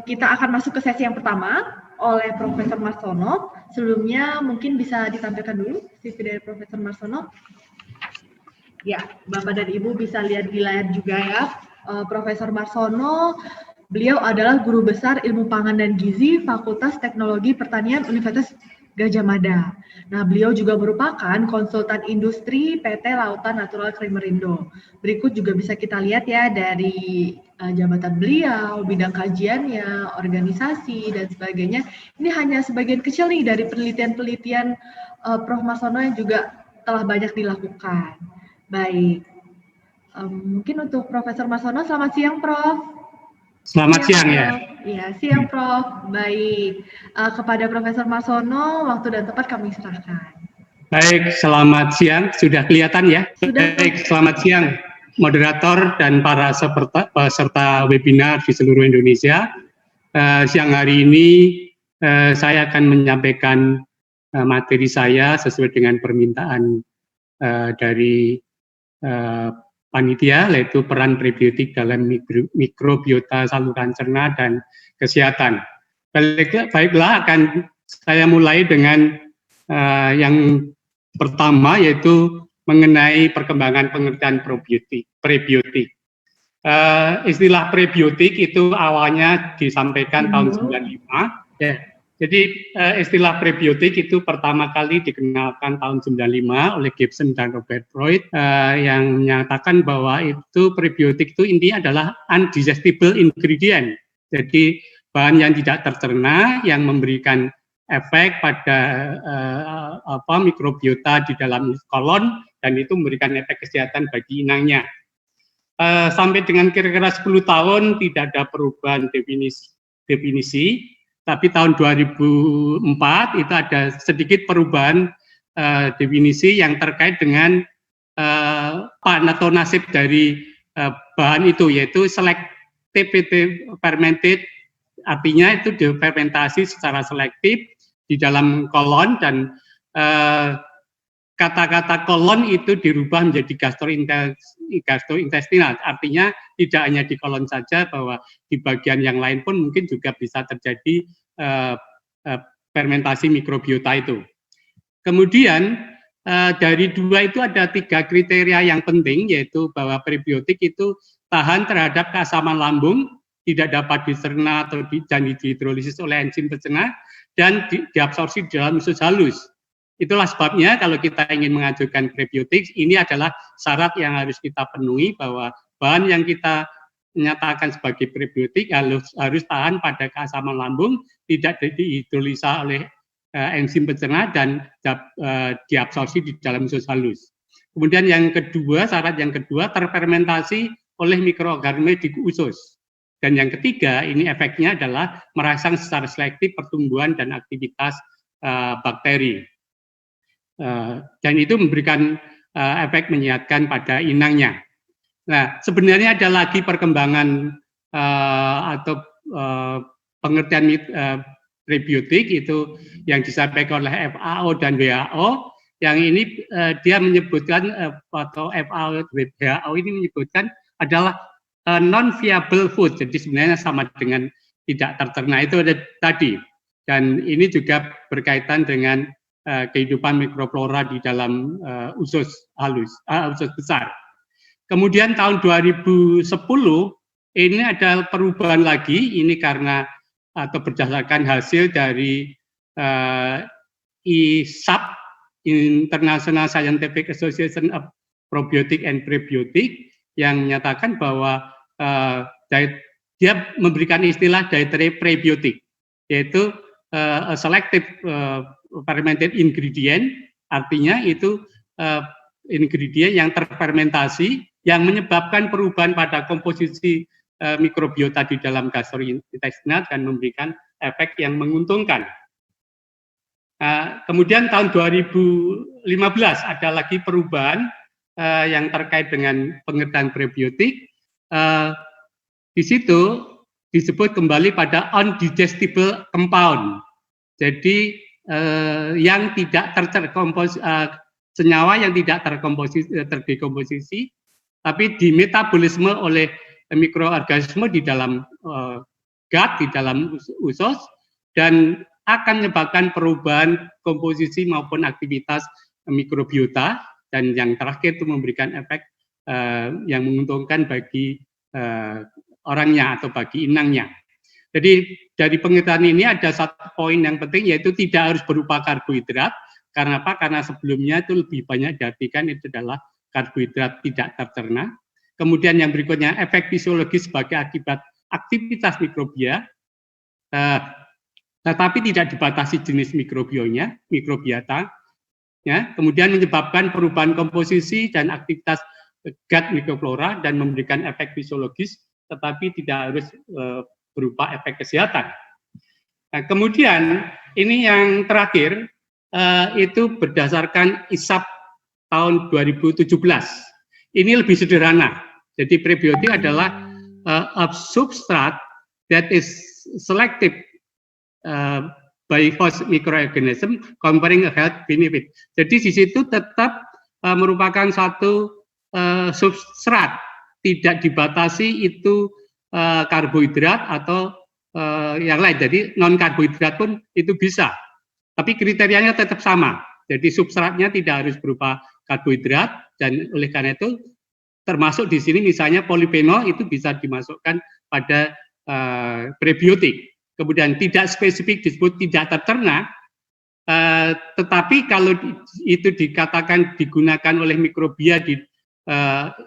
Kita akan masuk ke sesi yang pertama oleh Profesor Marsono. Sebelumnya mungkin bisa ditampilkan dulu CV dari Profesor Marsono. Ya, Bapak dan Ibu bisa lihat di layar juga ya. Profesor Marsono, beliau adalah Guru Besar Ilmu Pangan dan Gizi Fakultas Teknologi Pertanian Universitas Gadjah Mada. Nah, beliau juga merupakan konsultan industri PT Lautan Natural Krimerindo. Berikut juga bisa kita lihat ya dari jabatan beliau, bidang kajiannya, organisasi, dan sebagainya. Ini hanya sebagian kecil nih dari penelitian-penelitian Prof. Marsono yang juga telah banyak dilakukan. Baik, mungkin untuk Profesor Marsono, selamat siang Prof. Selamat siang ya. Iya, siang Prof. Baik, kepada Profesor Marsono, waktu dan tempat kami serahkan. Baik, selamat siang. Sudah kelihatan ya? Sudah. Baik, selamat siang moderator dan para peserta webinar di seluruh Indonesia. Siang hari ini saya akan menyampaikan materi saya sesuai dengan permintaan dari panitia, yaitu peran prebiotik dalam mikrobiota saluran cerna dan kesehatan. Baiklah, akan saya mulai dengan yang pertama, yaitu mengenai perkembangan pengertian prebiotik. Istilah prebiotik itu awalnya disampaikan tahun 95. Ya. Jadi istilah prebiotik itu pertama kali dikenalkan tahun 95 oleh Gibson dan Robert Freud yang menyatakan bahwa itu prebiotik itu intinya adalah undigestible ingredient. Jadi bahan yang tidak tercerna yang memberikan efek pada mikrobiota di dalam kolon dan itu memberikan efek kesehatan bagi inangnya. Sampai dengan kira-kira 10 tahun tidak ada perubahan definisi, tapi tahun 2004 itu ada sedikit perubahan definisi yang terkait dengan atau nasib dari bahan itu, yaitu selective fermented, artinya itu difermentasi secara selektif di dalam kolon dan kata-kata kolon itu dirubah menjadi gastrointestinal, artinya tidak hanya di kolon saja, bahwa di bagian yang lain pun mungkin juga bisa terjadi fermentasi mikrobiota itu. Kemudian dari dua itu ada 3 kriteria yang penting, yaitu bahwa prebiotik itu tahan terhadap keasaman lambung, tidak dapat dicerna atau dihidrolisis oleh enzim pencerna, dan diabsorpsi di dalam usus halus. Itulah sebabnya kalau kita ingin mengajukan prebiotik, ini adalah syarat yang harus kita penuhi, bahwa bahan yang kita menyatakan sebagai prebiotik harus tahan pada keasaman lambung, tidak dihidrolisa oleh enzim pencerna, dan diabsorpsi di dalam usus halus. Kemudian yang kedua, syarat yang kedua, terfermentasi oleh mikroorganisme di usus. Dan yang ketiga, ini efeknya adalah merangsang secara selektif pertumbuhan dan aktivitas bakteri. Dan itu memberikan efek menyehatkan pada inangnya. Nah, sebenarnya ada lagi perkembangan atau pengertian prebiotik itu yang disampaikan oleh FAO dan WHO. Yang ini dia menyebutkan atau FAO dan WHO ini menyebutkan adalah non-viable food. Jadi sebenarnya sama dengan tidak tercerna itu ada tadi. Dan ini juga berkaitan dengan kehidupan mikroflora di dalam usus halus, usus besar. Kemudian tahun 2010 ini ada perubahan lagi, ini karena atau berdasarkan hasil dari ISAP, International Scientific Association of Probiotic and Prebiotic, yang menyatakan bahwa dia memberikan istilah dietary prebiotic, yaitu selective fermented ingredient, artinya itu ingredient yang terfermentasi yang menyebabkan perubahan pada komposisi mikrobiota di dalam gastrointestinal dan memberikan efek yang menguntungkan. Kemudian tahun 2015 ada lagi perubahan yang terkait dengan pengertian prebiotik. Di situ disebut kembali pada undigestible compound. Jadi yang tidak senyawa yang tidak terdekomposisi, tapi dimetabolisme oleh mikroorganisme di dalam gut di dalam usus dan akan menyebabkan perubahan komposisi maupun aktivitas mikrobiota, dan yang terakhir itu memberikan efek yang menguntungkan bagi orangnya atau bagi inangnya. Jadi dari pengertian ini ada satu poin yang penting, yaitu tidak harus berupa karbohidrat. Karena apa? Karena sebelumnya itu lebih banyak diartikan itu adalah karbohidrat tidak tercerna. Kemudian yang berikutnya efek fisiologis sebagai akibat aktivitas mikrobia, tetapi tidak dibatasi jenis mikrobiota, ya. Kemudian menyebabkan perubahan komposisi dan aktivitas gut mikroflora dan memberikan efek fisiologis, tetapi tidak harus berupa efek kesehatan. Nah, kemudian ini yang terakhir itu berdasarkan ISAP tahun 2017. Ini lebih sederhana. Jadi prebiotik adalah a substrate that is selected by host microorganism conferring a health benefit. Jadi di situ tetap merupakan satu substrat, tidak dibatasi itu karbohidrat atau yang lain. Jadi non karbohidrat pun itu bisa, tapi kriterianya tetap sama. Jadi substratnya tidak harus berupa karbohidrat, dan oleh karena itu termasuk di sini misalnya polifenol itu bisa dimasukkan pada prebiotik. Kemudian tidak spesifik disebut tidak tercerna, tetapi kalau itu dikatakan digunakan oleh mikrobia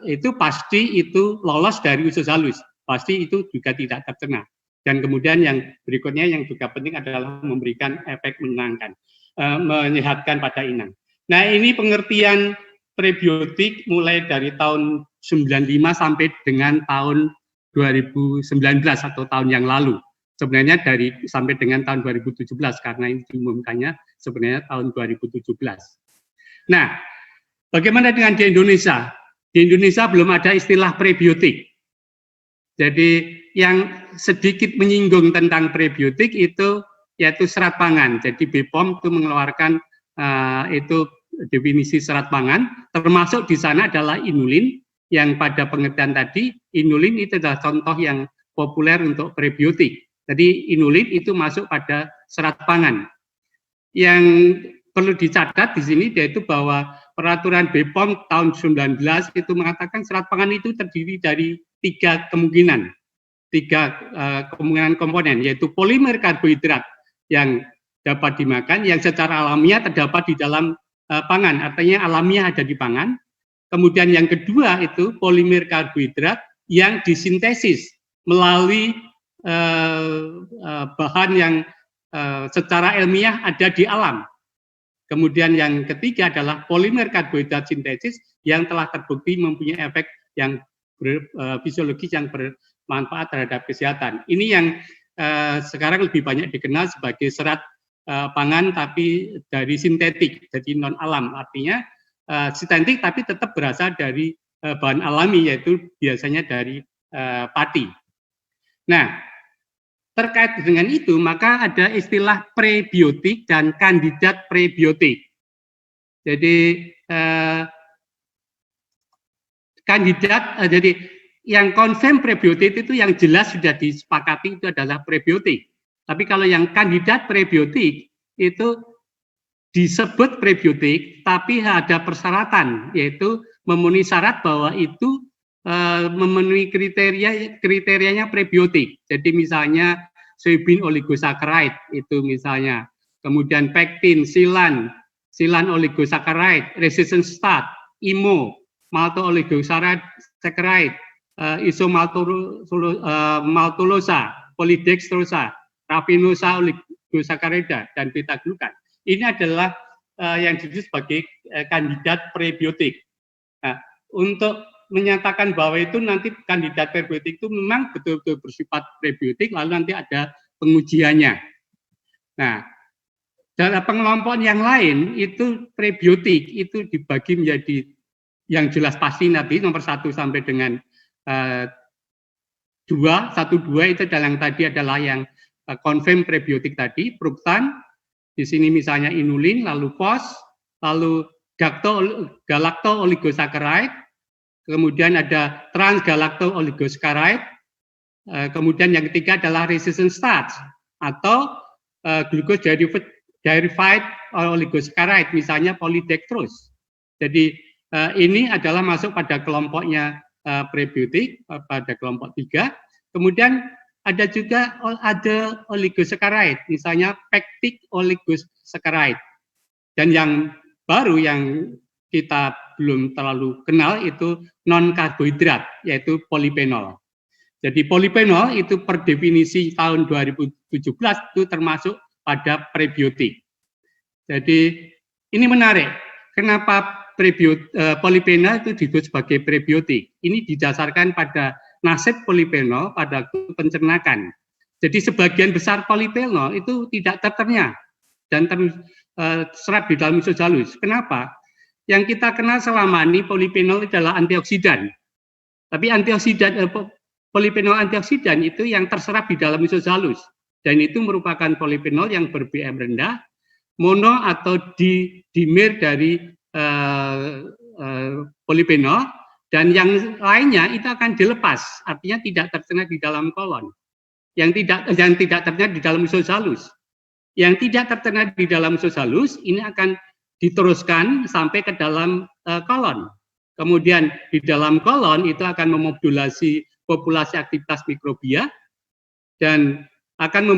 itu pasti itu lolos dari usus halus, pasti itu juga tidak tercerna. Dan kemudian yang berikutnya yang juga penting adalah memberikan efek menenangkan, menyehatkan pada inang. Nah, ini pengertian prebiotik mulai dari tahun 95 sampai dengan tahun 2019 atau tahun yang lalu. Sebenarnya sampai dengan tahun 2017 karena ini diumumkannya sebenarnya tahun 2017. Nah, bagaimana dengan di Indonesia? Di Indonesia belum ada istilah prebiotik. Jadi yang sedikit menyinggung tentang prebiotik itu yaitu serat pangan. Jadi BPOM itu mengeluarkan itu definisi serat pangan, termasuk di sana adalah inulin, yang pada pengertian tadi inulin itu adalah contoh yang populer untuk prebiotik. Jadi inulin itu masuk pada serat pangan. Yang perlu dicatat di sini yaitu bahwa peraturan BPOM tahun 19 itu mengatakan serat pangan itu terdiri dari tiga kemungkinan komponen, yaitu polimer karbohidrat yang dapat dimakan, yang secara alamiah terdapat di dalam pangan, artinya alamiah ada di pangan. Kemudian yang kedua itu polimer karbohidrat yang disintesis melalui bahan yang secara ilmiah ada di alam. Kemudian yang ketiga adalah polimer karbohidrat sintesis yang telah terbukti mempunyai efek yang fisiologis yang bermanfaat terhadap kesehatan. Ini yang sekarang lebih banyak dikenal sebagai serat pangan tapi dari sintetik, jadi non alam. Artinya sintetik tapi tetap berasal dari bahan alami, yaitu biasanya dari padi. Nah, terkait dengan itu, maka ada istilah prebiotik dan kandidat prebiotik. Jadi jadi yang confirm prebiotik itu yang jelas sudah disepakati itu adalah prebiotik. Tapi kalau yang kandidat prebiotik itu disebut prebiotik, tapi ada persyaratan, yaitu memenuhi syarat bahwa itu memenuhi kriterianya prebiotik. Jadi misalnya soybean oligosaccharide itu misalnya, kemudian pektin, silan oligosaccharide, resistant starch, IMO, malto oligosaccharide, isomaltolosa, polydextrosa, rafinosa oligosaccharida, dan beta-glukan. Ini adalah yang disebut sebagai kandidat prebiotik. Nah, untuk menyatakan bahwa itu nanti kandidat prebiotik itu memang betul-betul bersifat prebiotik, lalu nanti ada pengujiannya. Nah, dalam pengelompokan yang lain itu prebiotik itu dibagi menjadi yang jelas pasti nanti nomor 1 sampai dengan 2 itu adalah yang tadi adalah yang confirm prebiotik tadi, fruktan, di sini misalnya inulin, lalu POS, lalu galacto oligosaccharide, kemudian ada transgalacto oligosaccharide, Kemudian yang ketiga adalah resistant starch atau glucose derived oligosaccharide, misalnya polydextrose. Jadi ini adalah masuk pada kelompoknya prebiotik pada kelompok 3. Kemudian ada juga ada oligosaccharide, misalnya pectic oligosaccharide. Dan yang baru yang kita belum terlalu kenal itu non karbohidrat, yaitu polifenol. Jadi polifenol itu per definisi tahun 2017 itu termasuk pada prebiotik. Jadi ini menarik. Kenapa polifenol itu disebut sebagai prebiotik? Ini didasarkan pada nasib polifenol pada pencernakan. Jadi sebagian besar polifenol itu tidak tercerna dan terserap di dalam usus halus. Kenapa? Yang kita kenal selama ini polifenol adalah antioksidan. Tapi polifenol antioksidan itu yang terserap di dalam usus halus. Dan itu merupakan polifenol yang ber-BM rendah, mono atau dimer dari polifenol, dan yang lainnya itu akan dilepas, artinya tidak tercerna di dalam kolon. Yang tidak tercerna di dalam usus halus. Yang tidak tercerna di dalam usus halus ini akan diteruskan sampai ke dalam kolon. Kemudian di dalam kolon itu akan memodulasi populasi aktivitas mikrobia dan akan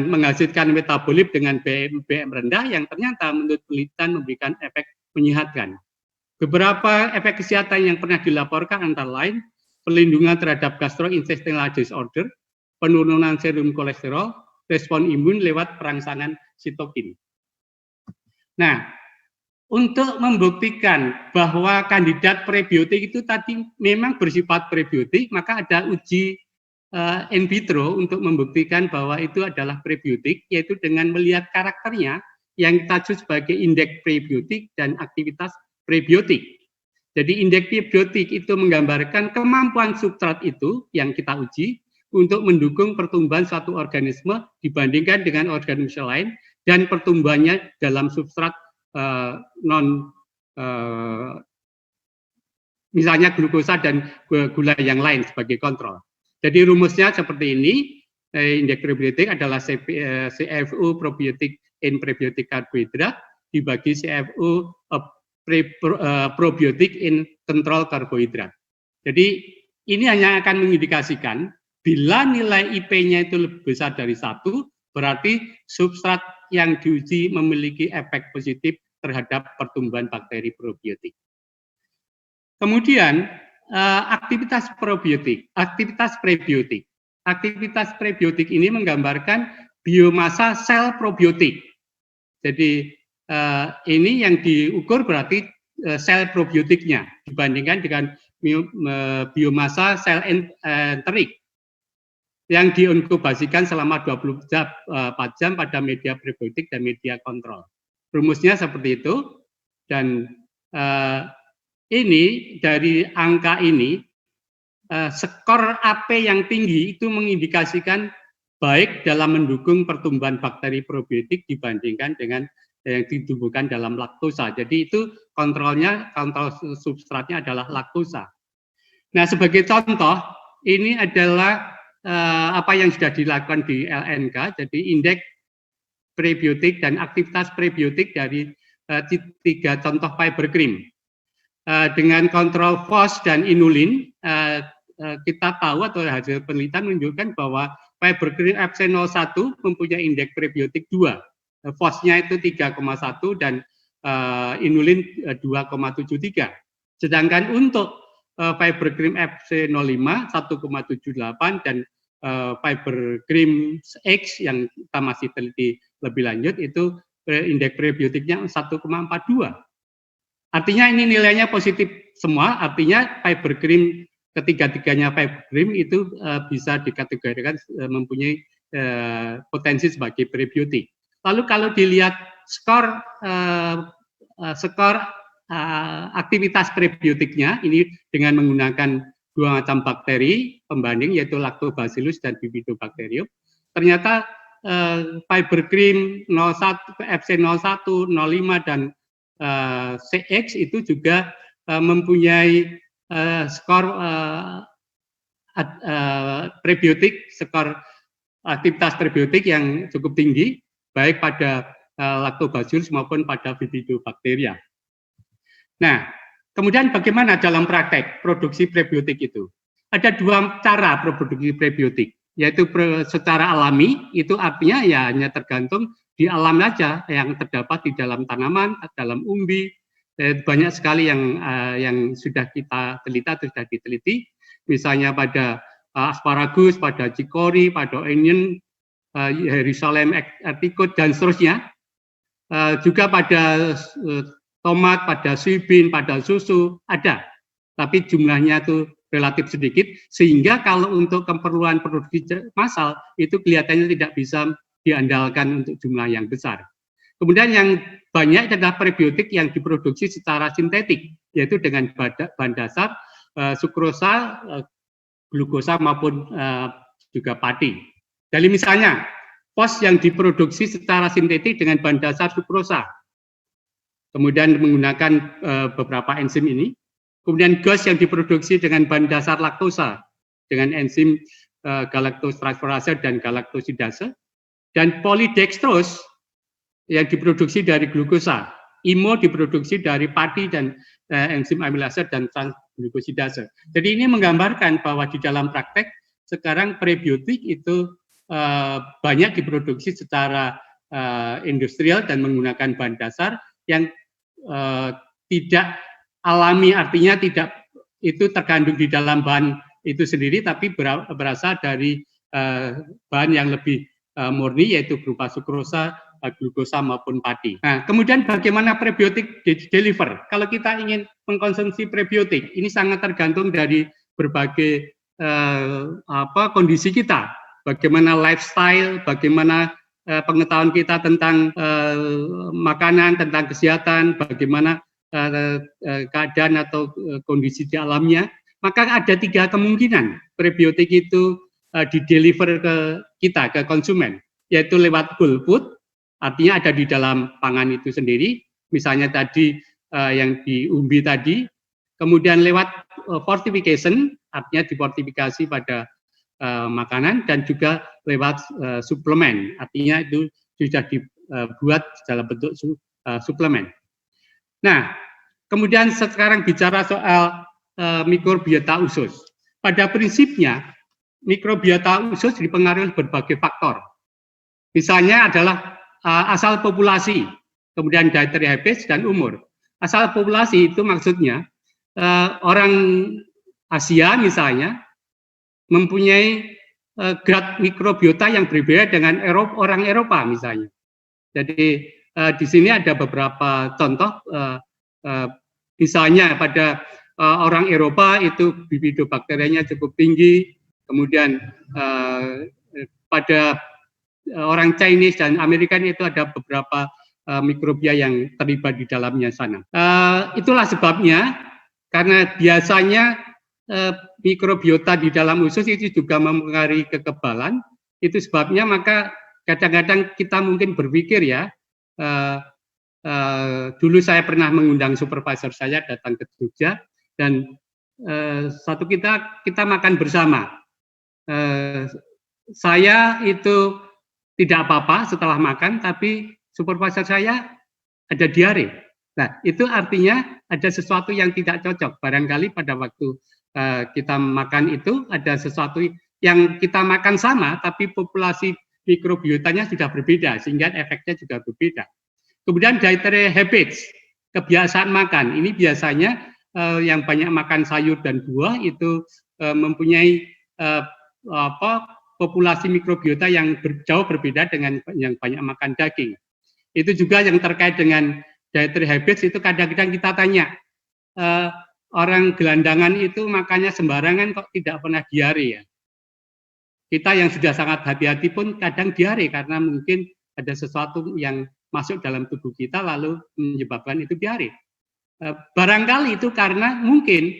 menghasilkan metabolit dengan BM rendah yang ternyata menurut penelitian memberikan efek menyehatkan. Beberapa efek kesehatan yang pernah dilaporkan antara lain perlindungan terhadap gastrointestinal disorder, penurunan serum kolesterol, respon imun lewat perangsangan sitokin. Nah, untuk membuktikan bahwa kandidat prebiotik itu tadi memang bersifat prebiotik, maka ada uji in vitro untuk membuktikan bahwa itu adalah prebiotik, yaitu dengan melihat karakternya yang kita sebut sebagai indeks prebiotik dan aktivitas prebiotik. Jadi indeks prebiotik itu menggambarkan kemampuan substrat itu yang kita uji untuk mendukung pertumbuhan suatu organisme dibandingkan dengan organisme lain dan pertumbuhannya dalam substrat misalnya glukosa dan gula yang lain sebagai kontrol. Jadi rumusnya seperti ini, indeks prebiotik adalah CFU probiotik in prebiotik karbohidrat dibagi CFU probiotik in kontrol karbohidrat. Jadi ini hanya akan mengindikasikan bila nilai IP-nya itu lebih besar dari 1, berarti substrat yang diuji memiliki efek positif terhadap pertumbuhan bakteri probiotik. Kemudian aktivitas prebiotik. Aktivitas prebiotik ini menggambarkan biomasa sel probiotik. Jadi ini yang diukur berarti sel probiotiknya dibandingkan dengan biomasa sel enterik yang diinkubasikan selama 24 jam pada media prebiotik dan media kontrol. Rumusnya seperti itu, dan ini dari angka ini, skor AP yang tinggi itu mengindikasikan baik dalam mendukung pertumbuhan bakteri probiotik dibandingkan dengan yang ditumbuhkan dalam laktosa. Jadi itu kontrol substratnya adalah laktosa. Nah, sebagai contoh, ini adalah apa yang sudah dilakukan di LNK, jadi indeks prebiotik dan aktivitas prebiotik dari 3 contoh fiber cream. Dengan kontrol FOS dan inulin, kita tahu atau hasil penelitian menunjukkan bahwa fiber cream FC01 mempunyai indeks prebiotik 2. FOS-nya itu 3,1 dan inulin 2,73. Sedangkan untuk fiber cream FC05 1,78 dan fiber cream X yang kita masih teliti lebih lanjut itu indeks prebiotiknya 1,42. Artinya ini nilainya positif semua, artinya fiber cream ketiga-tiganya fiber cream itu bisa dikategorikan mempunyai potensi sebagai prebiotik. Lalu kalau dilihat skor aktivitas prebiotiknya ini dengan menggunakan 2 macam bakteri pembanding yaitu Lactobacillus dan Bifidobacterium, ternyata fiber cream 01, FC01, 05 dan CX itu juga mempunyai skor prebiotik, skor aktivitas prebiotik yang cukup tinggi, baik pada Lactobacillus maupun pada Bifidobacteria. Nah, kemudian bagaimana dalam praktek produksi prebiotik itu? Ada dua cara produksi prebiotik, yaitu secara alami, itu artinya ya hanya tergantung di alam saja yang terdapat di dalam tanaman, dalam umbi. Banyak sekali yang sudah kita teliti, sudah diteliti, misalnya pada asparagus, pada chicory, pada onion, Jerusalem apricot, dan seterusnya. Juga pada tomat, pada soybean, pada susu ada, tapi jumlahnya itu relatif sedikit, sehingga kalau untuk keperluan produksi massal itu kelihatannya tidak bisa diandalkan untuk jumlah yang besar. Kemudian yang banyak adalah prebiotik yang diproduksi secara sintetik, yaitu dengan bahan dasar sukrosa, glukosa maupun juga padi. Jadi misalnya POS yang diproduksi secara sintetik dengan bahan dasar sukrosa, kemudian menggunakan beberapa enzim ini, kemudian GOS yang diproduksi dengan bahan dasar laktosa, dengan enzim galactotransferase dan galaktosidase, dan polydextrose yang diproduksi dari glukosa, IMO diproduksi dari padi dan enzim amilase dan transglukosidase. Jadi ini menggambarkan bahwa di dalam praktek sekarang prebiotik itu banyak diproduksi secara industrial dan menggunakan bahan dasar yang tidak alami, artinya tidak itu terkandung di dalam bahan itu sendiri, tapi berasal dari bahan yang lebih murni, yaitu berupa sukrosa, glukosa maupun padi. Nah, kemudian bagaimana prebiotik deliver? Kalau kita ingin mengkonsumsi prebiotik, ini sangat tergantung dari berbagai kondisi kita. Bagaimana lifestyle, bagaimana pengetahuan kita tentang makanan, tentang kesehatan, bagaimana keadaan atau kondisi di alamnya, maka ada 3 kemungkinan prebiotik itu dideliver ke kita, ke konsumen, yaitu lewat whole food, artinya ada di dalam pangan itu sendiri, misalnya tadi yang di umbi tadi, kemudian lewat fortification, artinya difortifikasi pada makanan, dan juga lewat suplemen, artinya itu sudah dibuat dalam bentuk suplemen. Nah, kemudian sekarang bicara soal mikrobiota usus. Pada prinsipnya, mikrobiota usus dipengaruhi berbagai faktor. Misalnya adalah asal populasi, kemudian dietary habits, dan umur. Asal populasi itu maksudnya orang Asia misalnya mempunyai grad mikrobiota yang berbeda dengan orang Eropa misalnya. Jadi di sini ada beberapa contoh, misalnya pada orang Eropa itu bifidobakterianya cukup tinggi, kemudian pada orang Chinese dan Amerika itu ada beberapa mikrobia yang terlibat di dalamnya sana. Itulah sebabnya, karena biasanya mikrobiota di dalam usus itu juga mempengaruhi kekebalan, itu sebabnya maka kadang-kadang kita mungkin berpikir ya, dulu saya pernah mengundang supervisor saya datang ke Jogja, dan satu kita makan bersama. Saya itu tidak apa-apa setelah makan, tapi supervisor saya ada diare. Nah, itu artinya ada sesuatu yang tidak cocok. Barangkali pada waktu kita makan itu ada sesuatu yang kita makan sama, tapi populasi mikrobiotanya sudah berbeda, sehingga efeknya juga berbeda. Kemudian dietary habits, kebiasaan makan. Ini biasanya yang banyak makan sayur dan buah itu mempunyai populasi mikrobiota yang jauh berbeda dengan yang banyak makan daging. Itu juga yang terkait dengan dietary habits, itu kadang-kadang kita tanya, orang gelandangan itu makannya sembarangan kok tidak pernah diare ya. Kita yang sudah sangat hati-hati pun kadang diare karena mungkin ada sesuatu yang masuk dalam tubuh kita lalu menyebabkan itu diare. Barangkali itu karena mungkin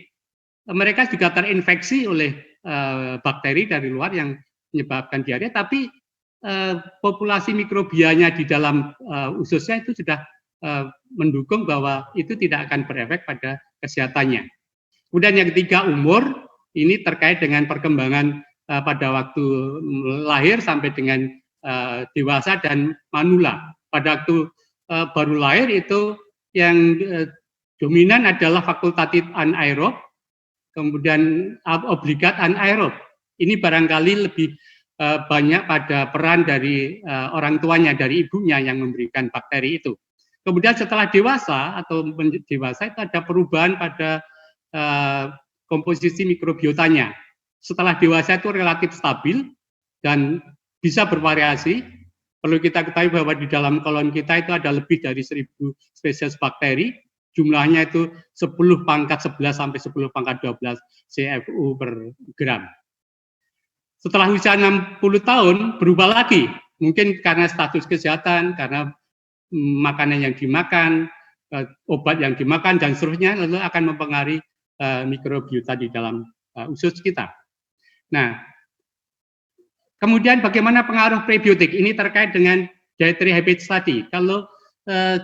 mereka juga terinfeksi oleh bakteri dari luar yang menyebabkan diare, tapi populasi mikrobianya di dalam ususnya itu sudah mendukung bahwa itu tidak akan berefek pada kesehatannya. Kemudian yang ketiga, umur. Ini terkait dengan perkembangan pada waktu lahir sampai dengan dewasa dan manula. Pada waktu baru lahir itu yang dominan adalah fakultatif anaerob, kemudian obligat anaerob. Ini barangkali lebih banyak pada peran dari orang tuanya, dari ibunya yang memberikan bakteri itu. Kemudian setelah dewasa atau dewasa itu ada perubahan pada komposisi mikrobiotanya. Setelah dewasa itu relatif stabil dan bisa bervariasi. Perlu kita ketahui bahwa di dalam kolon kita itu ada lebih dari 1000 spesies bakteri. Jumlahnya itu 10 pangkat 11 sampai 10 pangkat 12 CFU per gram. Setelah usia 60 tahun berubah lagi. Mungkin karena status kesehatan, karena makanan yang dimakan, obat yang dimakan, dan seterusnya, lalu akan mempengaruhi mikrobiota di dalam usus kita. Nah, kemudian bagaimana pengaruh prebiotik? Ini terkait dengan dietary habits tadi. Kalau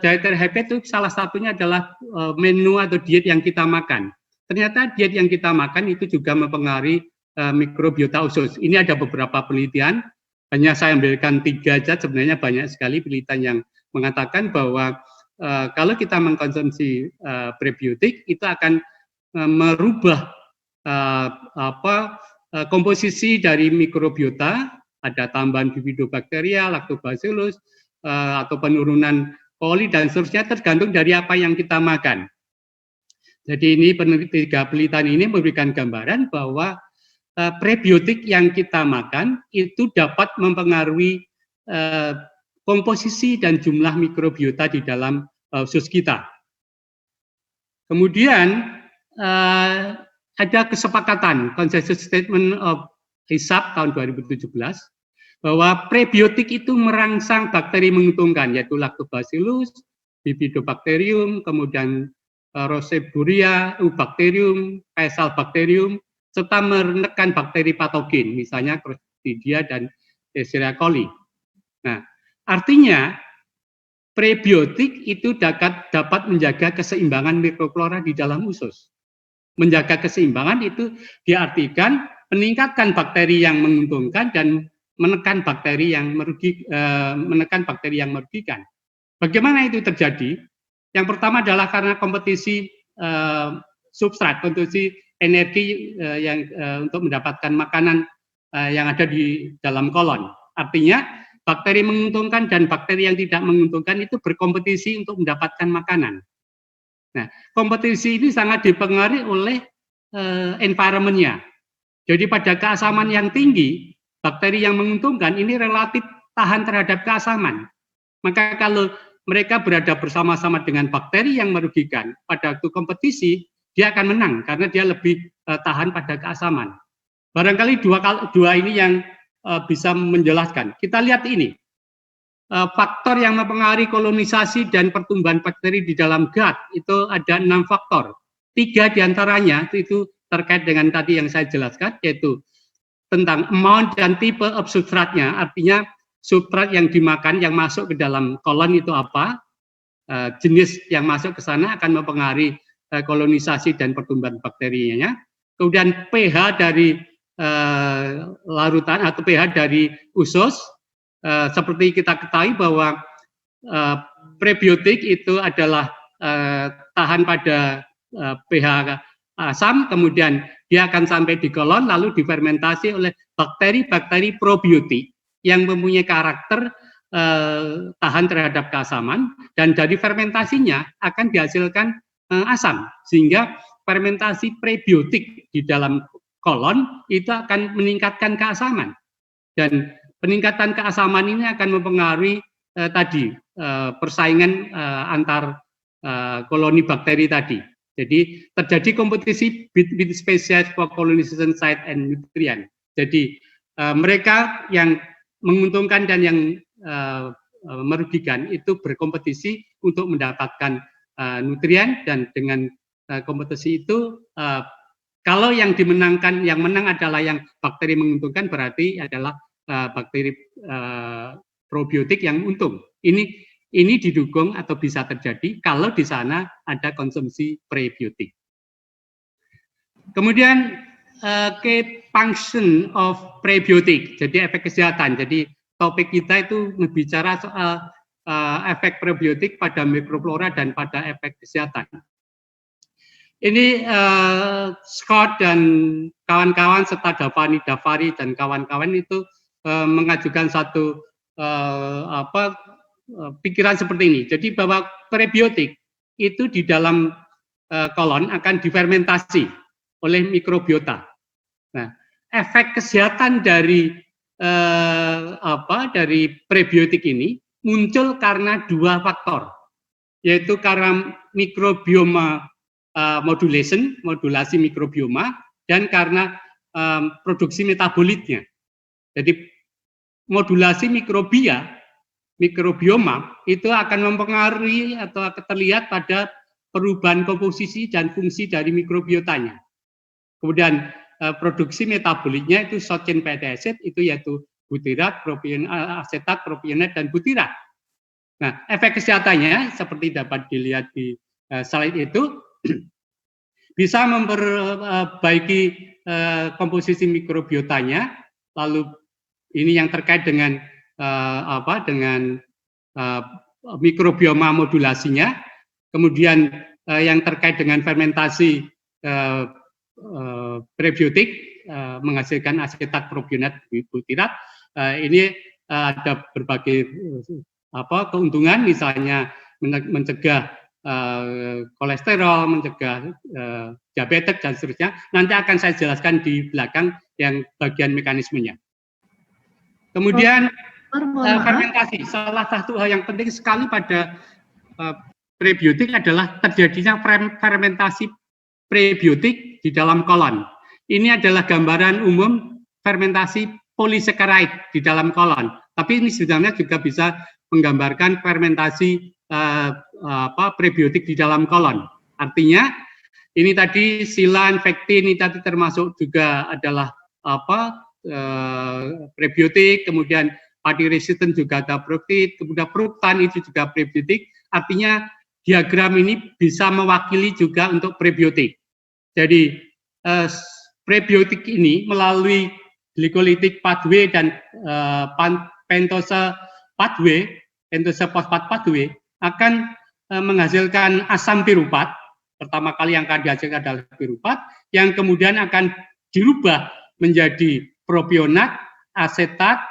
dietary habit itu salah satunya adalah menu atau diet yang kita makan. Ternyata diet yang kita makan itu juga mempengaruhi mikrobiota usus. Ini ada beberapa penelitian, hanya saya ambilkan 3 saja, sebenarnya banyak sekali penelitian yang mengatakan bahwa kalau kita mengkonsumsi prebiotik itu akan merubah komposisi dari mikrobiota, ada tambahan bifidobakteria, lactobacillus, atau penurunan coli dan seterusnya, tergantung dari apa yang kita makan. Jadi ini penelitian ini memberikan gambaran bahwa prebiotik yang kita makan itu dapat mempengaruhi komposisi dan jumlah mikrobiota di dalam usus kita. Kemudian ada kesepakatan Consensus Statement of HISAP tahun 2017 bahwa prebiotik itu merangsang bakteri menguntungkan, yaitu Lactobacillus, Bifidobacterium, kemudian Roseburia, Bacterium, Caesalbacterium, serta menekan bakteri patogen, misalnya Clostridia dan Escherichia coli. Nah, artinya prebiotik itu dapat menjaga keseimbangan mikroflora di dalam usus. Menjaga keseimbangan itu diartikan meningkatkan bakteri yang menguntungkan dan menekan bakteri yang merugikan. Bagaimana itu terjadi? Yang pertama adalah karena kompetisi substrat, kompetisi energi yang untuk mendapatkan makanan yang ada di dalam kolon. Artinya bakteri menguntungkan dan bakteri yang tidak menguntungkan itu berkompetisi untuk mendapatkan makanan. Nah, kompetisi ini sangat dipengaruhi oleh environment-nya. Jadi pada keasaman yang tinggi, bakteri yang menguntungkan ini relatif tahan terhadap keasaman. Maka kalau mereka berada bersama-sama dengan bakteri yang merugikan, pada waktu kompetisi, dia akan menang karena dia lebih tahan pada keasaman. Barangkali dua ini yang bisa menjelaskan. Kita lihat ini. Faktor yang mempengaruhi kolonisasi dan pertumbuhan bakteri di dalam gut itu ada 6 faktor. 3 diantaranya itu terkait dengan tadi yang saya jelaskan, yaitu tentang amount dan type of substratnya, artinya substrat yang dimakan yang masuk ke dalam kolon itu apa, jenis yang masuk ke sana akan mempengaruhi kolonisasi dan pertumbuhan bakterinya. Kemudian pH dari larutan atau pH dari usus. Seperti kita ketahui bahwa prebiotik itu adalah tahan pada pH asam, kemudian dia akan sampai di kolon lalu difermentasi oleh bakteri-bakteri probiotik yang mempunyai karakter tahan terhadap keasaman, dan dari fermentasinya akan dihasilkan asam, sehingga fermentasi prebiotik di dalam kolon itu akan meningkatkan keasaman, dan peningkatan keasaman ini akan mempengaruhi persaingan antar koloni bakteri tadi. Jadi terjadi kompetisi between species for colonization site and nutrient. Jadi mereka yang menguntungkan dan yang merugikan itu berkompetisi untuk mendapatkan nutrien, dan dengan kompetisi itu kalau yang dimenangkan, yang menang adalah yang bakteri menguntungkan, berarti adalah bakteri probiotik yang untung. Ini didukung atau bisa terjadi kalau di sana ada konsumsi prebiotik. Kemudian key function of prebiotic, jadi efek kesehatan. Jadi topik kita itu berbicara soal efek prebiotik pada mikroflora dan pada efek kesehatan. Ini Scott dan kawan-kawan serta Davari dan kawan-kawan itu mengajukan satu pikiran seperti ini. Jadi bahwa prebiotik itu di dalam kolon akan difermentasi oleh mikrobiota. Nah, efek kesehatan dari dari prebiotik ini muncul karena dua faktor, yaitu karena mikrobioma modulasi mikrobioma, dan karena produksi metabolitnya. Jadi modulasi mikrobioma itu akan mempengaruhi atau terlihat pada perubahan komposisi dan fungsi dari mikrobiotanya. Kemudian produksi metabolitnya itu short chain fatty acid, itu yaitu butirat, asetat, propionat, dan butirat. Nah, efek kesehatannya seperti dapat dilihat di slide itu bisa memperbaiki komposisi mikrobiotanya. Lalu ini yang terkait dengan mikrobioma modulasinya. Kemudian yang terkait dengan fermentasi prebiotik menghasilkan asetat, propionat, butirat. Ini ada berbagai keuntungan, misalnya mencegah kolesterol, mencegah diabetes dan seterusnya. Nanti akan saya jelaskan di belakang yang bagian mekanismenya. Kemudian fermentasi, salah satu hal yang penting sekali pada prebiotik adalah terjadinya fermentasi prebiotik di dalam kolon. Ini adalah gambaran umum fermentasi polisaccharide di dalam kolon. Tapi ini sebenarnya juga bisa menggambarkan fermentasi prebiotik di dalam kolon. Artinya ini tadi silan, pektin, ini tadi termasuk juga adalah prebiotik, kemudian padi resistant juga ada proktit, kemudian fruktan itu juga prebiotik. Artinya diagram ini bisa mewakili juga untuk prebiotik. Jadi prebiotik ini melalui glycolytic pathway dan pentose pathway, pentose fosfat pathway akan menghasilkan asam piruvat. Pertama kali yang akan dihasilkan adalah piruvat, yang kemudian akan dirubah menjadi propionat, asetat,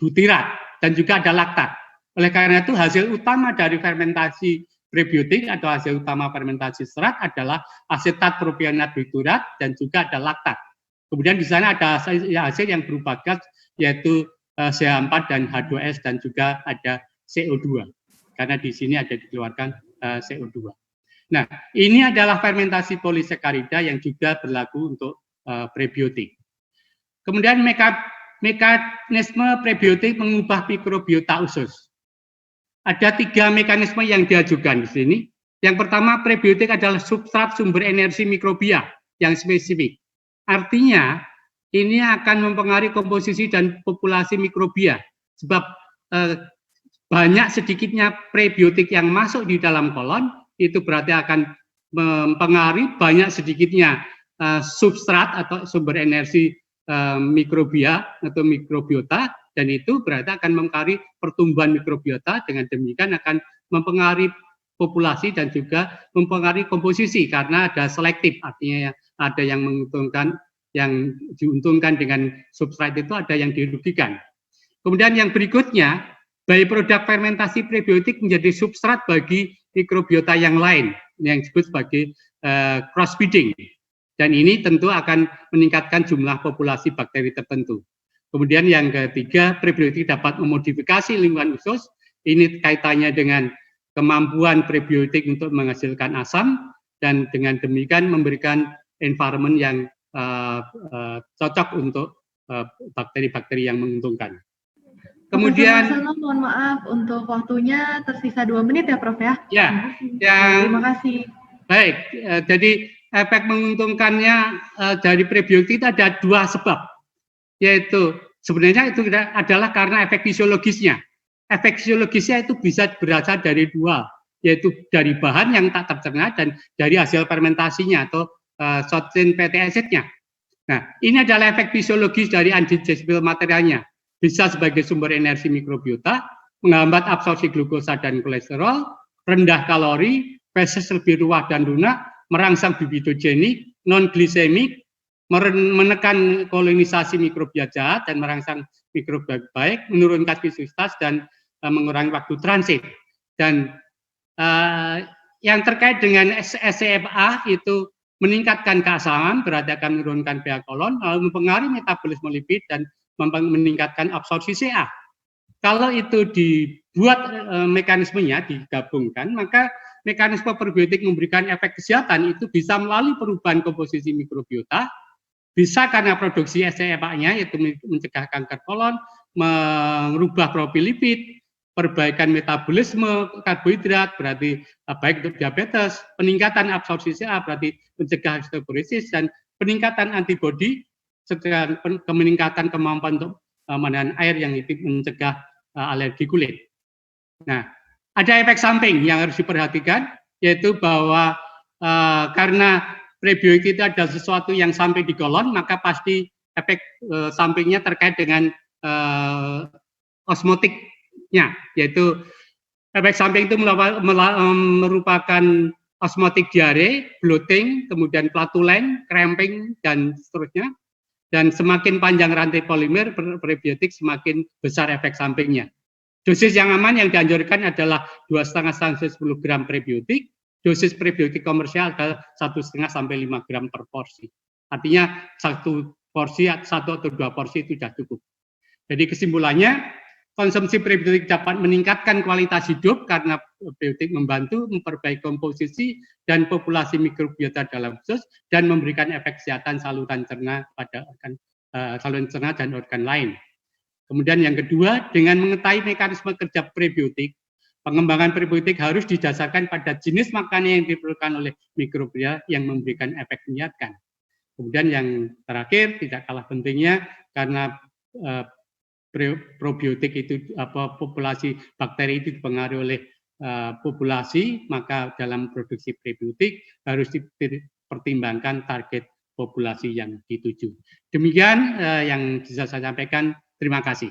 butirat, dan juga ada laktat. Oleh karena itu hasil utama dari fermentasi prebiotik atau hasil utama fermentasi serat adalah asetat, propionat, butirat, dan juga ada laktat. Kemudian di sana ada hasil yang berupa gas, yaitu CH4 dan H2S, dan juga ada CO2. Karena di sini ada dikeluarkan CO2. Nah, ini adalah fermentasi polisakarida yang juga berlaku untuk prebiotik. Kemudian mekanisme prebiotik mengubah mikrobiota usus. Ada 3 mekanisme yang diajukan di sini. Yang pertama, prebiotik adalah substrat sumber energi mikrobia yang spesifik. Artinya, ini akan mempengaruhi komposisi dan populasi mikrobia. Sebab banyak sedikitnya prebiotik yang masuk di dalam kolon, itu berarti akan mempengaruhi banyak sedikitnya substrat atau sumber energi mikrobia atau mikrobiota, dan itu berarti akan mempengaruhi pertumbuhan mikrobiota. Dengan demikian akan mempengaruhi populasi dan juga mempengaruhi komposisi karena ada selektif, artinya ada yang menguntungkan, yang diuntungkan dengan substrat itu, ada yang dirugikan. Kemudian yang berikutnya, byproduct fermentasi prebiotik menjadi substrat bagi mikrobiota yang lain yang disebut sebagai cross breeding. Dan ini tentu akan meningkatkan jumlah populasi bakteri tertentu. Kemudian yang ketiga, prebiotik dapat memodifikasi lingkungan usus. Ini kaitannya dengan kemampuan prebiotik untuk menghasilkan asam, dan dengan demikian memberikan environment yang cocok untuk bakteri-bakteri yang menguntungkan. Kemudian, mohon maaf untuk waktunya tersisa 2 menit ya, Prof ya. Terima kasih. Baik, jadi efek menguntungkannya dari prebiotik itu ada 2 sebab, yaitu sebenarnya itu adalah karena efek fisiologisnya. Efek fisiologisnya itu bisa berasal dari 2, yaitu dari bahan yang tak tercerna dan dari hasil fermentasinya atau short chain fatty acid-nya. Nah, ini adalah efek fisiologis dari undigestible materialnya. Bisa sebagai sumber energi mikrobiota, menghambat absorpsi glukosa dan kolesterol, rendah kalori, feses lebih ruah dan lunak, merangsang bibidogenik, non-glisemik, menekan kolonisasi mikrobia jahat dan merangsang mikrobia baik, menurunkan spesifisitas dan mengurangi waktu transit. Dan yang terkait dengan SCFA itu meningkatkan keasaman, berarti akan menurunkan pH kolon, lalu mempengaruhi metabolisme lipid dan meningkatkan absorpsi CA. Kalau itu dibuat mekanismenya digabungkan, maka mekanisme probiotik memberikan efek kesehatan itu bisa melalui perubahan komposisi mikrobiota, bisa karena produksi SCFA-nya yaitu mencegah kanker kolon, merubah profil lipid, perbaikan metabolisme karbohidrat berarti baik untuk diabetes, peningkatan absorpsi CA berarti mencegah osteoporosis dan peningkatan antibodi serta peningkatan kemampuan untuk menahan air yang mencegah alergi kulit. Nah, ada efek samping yang harus diperhatikan, yaitu bahwa karena prebiotik itu adalah sesuatu yang sampai di kolon, maka pasti efek sampingnya terkait dengan osmotiknya, yaitu efek samping itu merupakan osmotik diare, bloating, kemudian flatulen, cramping, dan seterusnya. Dan semakin panjang rantai polimer prebiotik, semakin besar efek sampingnya. Dosis yang aman yang dianjurkan adalah 2,5 sampai 10 gram prebiotik. Dosis prebiotik komersial adalah 1,5 sampai 5 gram per porsi. Artinya satu atau 2 porsi itu sudah cukup. Jadi kesimpulannya, konsumsi prebiotik dapat meningkatkan kualitas hidup karena prebiotik membantu memperbaiki komposisi dan populasi mikrobiota dalam usus dan memberikan efek kesehatan saluran cerna pada organ saluran cerna dan organ lain. Kemudian yang kedua, dengan mengetahui mekanisme kerja prebiotik, pengembangan prebiotik harus didasarkan pada jenis makanan yang diperlukan oleh mikrobia yang memberikan efek menyehatkan. Kemudian yang terakhir, tidak kalah pentingnya, karena probiotik itu populasi bakteri itu dipengaruhi oleh populasi, maka dalam produksi prebiotik harus dipertimbangkan target populasi yang dituju. Demikian yang bisa saya sampaikan. Terima kasih.